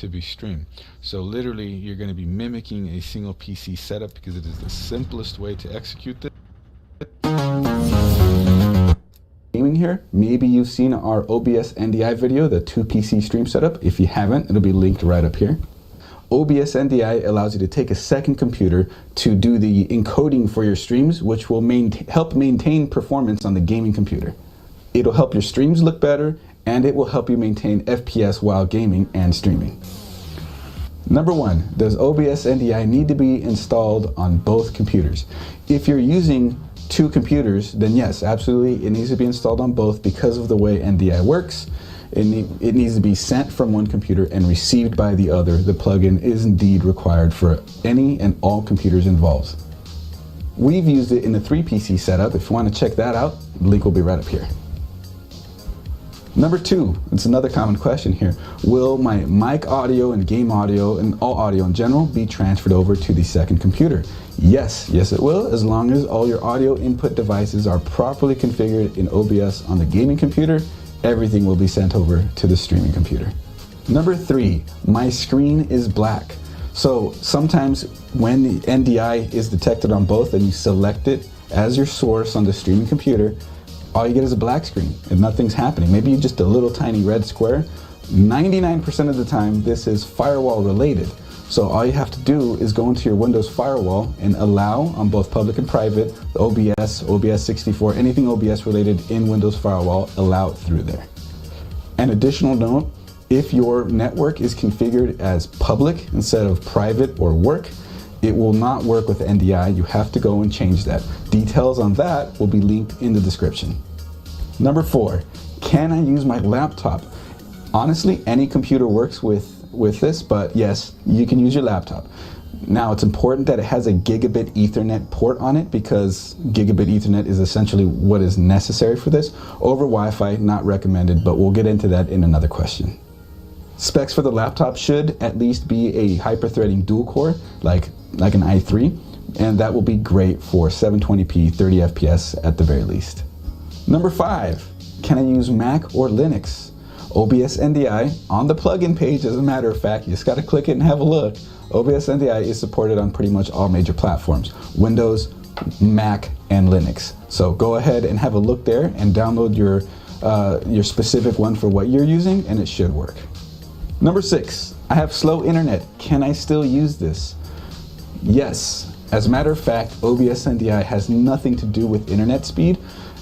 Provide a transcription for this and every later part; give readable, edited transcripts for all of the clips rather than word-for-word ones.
to be streamed. So literally, you're going to be mimicking a single PC setup because it is the simplest way to execute this. Gaming here, maybe you've seen our OBS NDI video, the 2 PC stream setup. If you haven't, it'll be linked right up here. OBS NDI allows you to take a second computer to do the encoding for your streams, which will help maintain performance on the gaming computer. It'll help your streams look better, and it will help you maintain FPS while gaming and streaming. Number 1, does OBS NDI need to be installed on both computers? If you're using 2 computers, then yes, absolutely, it needs to be installed on both because of the way NDI works. It needs to be sent from one computer and received by the other. The plugin is indeed required for any and all computers involved. We've used it in the 3 PC setup. If you want to check that out, the link will be right up here. Number 2, it's another common question here. Will my mic audio and game audio and all audio in general be transferred over to the second computer? Yes, it will, as long as all your audio input devices are properly configured in OBS on the gaming computer. Everything will be sent over to the streaming computer. Number 3, my screen is black. So sometimes when the NDI is detected on both and you select it as your source on the streaming computer, all you get is a black screen and nothing's happening. Maybe just a little tiny red square. 99% of the time, this is firewall related. So all you have to do is go into your Windows firewall and allow on both public and private, the OBS, OBS 64, anything OBS related in Windows firewall, allow it through there. An additional note, if your network is configured as public instead of private or work, it will not work with NDI. You have to go and change that. Details on that will be linked in the description. Number 4, can I use my laptop? Honestly, any computer works with this, but yes, you can use your laptop. Now, it's important that it has a gigabit Ethernet port on it because gigabit Ethernet is essentially what is necessary for this. Over Wi-Fi, not recommended, but we'll get into that in another question. Specs for the laptop should at least be a hyper-threading dual core, like an i3, and that will be great for 720p, 30 FPS at the very least. Number 5, can I use Mac or Linux? OBS NDI on the plugin page, as a matter of fact, you just got to click it and have a look. OBS NDI is supported on pretty much all major platforms, Windows, Mac, and Linux. So go ahead and have a look there and download your specific one for what you're using, and it should work. Number 6, I have slow internet. Can I still use this? Yes. As a matter of fact, OBS NDI has nothing to do with internet speed.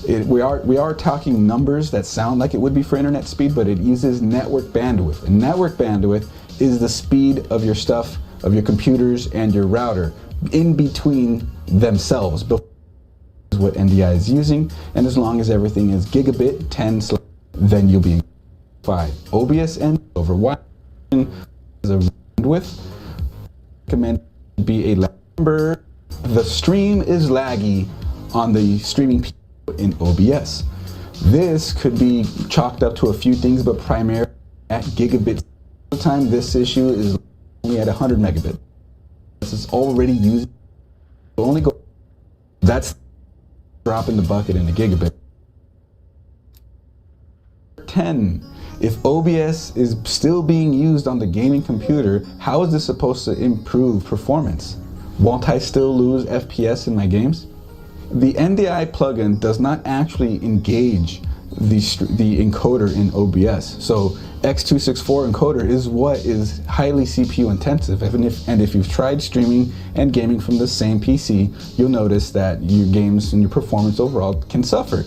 We are talking numbers that sound like it would be for internet speed, but it uses network bandwidth. And network bandwidth is the speed of your stuff, of your computers and your router in between themselves. Is what NDI is using, and as long as everything is gigabit 10, then you'll be in 5. OBS NDI over Wi-Fi is a bandwidth. Recommend be a number. The stream is laggy on the streaming in OBS. This could be chalked up to a few things, but primarily at gigabit time, this issue is only at 100 megabit. This is already used. Only go. That's drop in the bucket in a gigabit. 10. If OBS is still being used on the gaming computer, how is this supposed to improve performance? Won't I still lose FPS in my games? The NDI plugin does not actually engage the encoder in OBS. So X264 encoder is what is highly CPU intensive. And if you've tried streaming and gaming from the same PC, you'll notice that your games and your performance overall can suffer.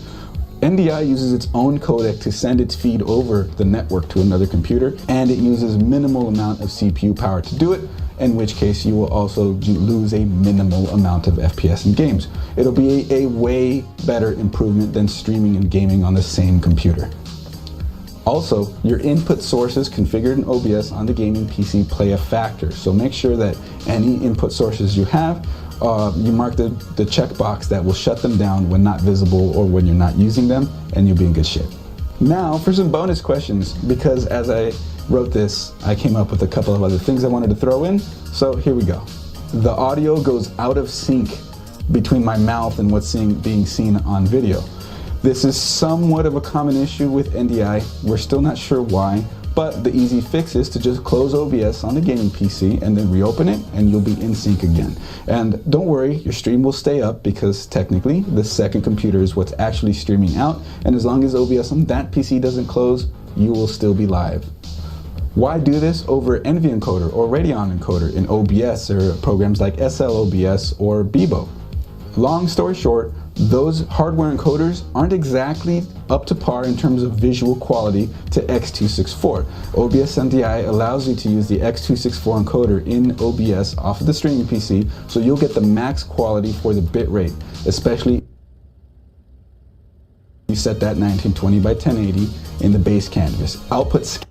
NDI uses its own codec to send its feed over the network to another computer, and it uses minimal amount of CPU power to do it, in which case you will also lose a minimal amount of FPS in games. It'll be a way better improvement than streaming and gaming on the same computer. Also, your input sources configured in OBS on the gaming PC play a factor, so make sure that any input sources you have, you mark the checkbox that will shut them down when not visible or when you're not using them, and you'll be in good shape. Now for some bonus questions, because as I wrote this, I came up with a couple of other things I wanted to throw in, so here we go. The audio goes out of sync between my mouth and what's being seen on video. This is somewhat of a common issue with NDI. We're still not sure why, But the easy fix is to just close OBS on the gaming PC and then reopen it, and you'll be in sync again. And don't worry, your stream will stay up because technically the second computer is what's actually streaming out, and as long as OBS on that PC doesn't close, you will still be live. Why do this over NV encoder or Radeon encoder in OBS or programs like SLOBS or Bebo? Long story short, those hardware encoders aren't exactly up to par in terms of visual quality to X264. OBS MDI allows you to use the X264 encoder in OBS off of the streaming PC, so you'll get the max quality for the bit rate, especially you set that 1920 by 1080 in the base canvas. Output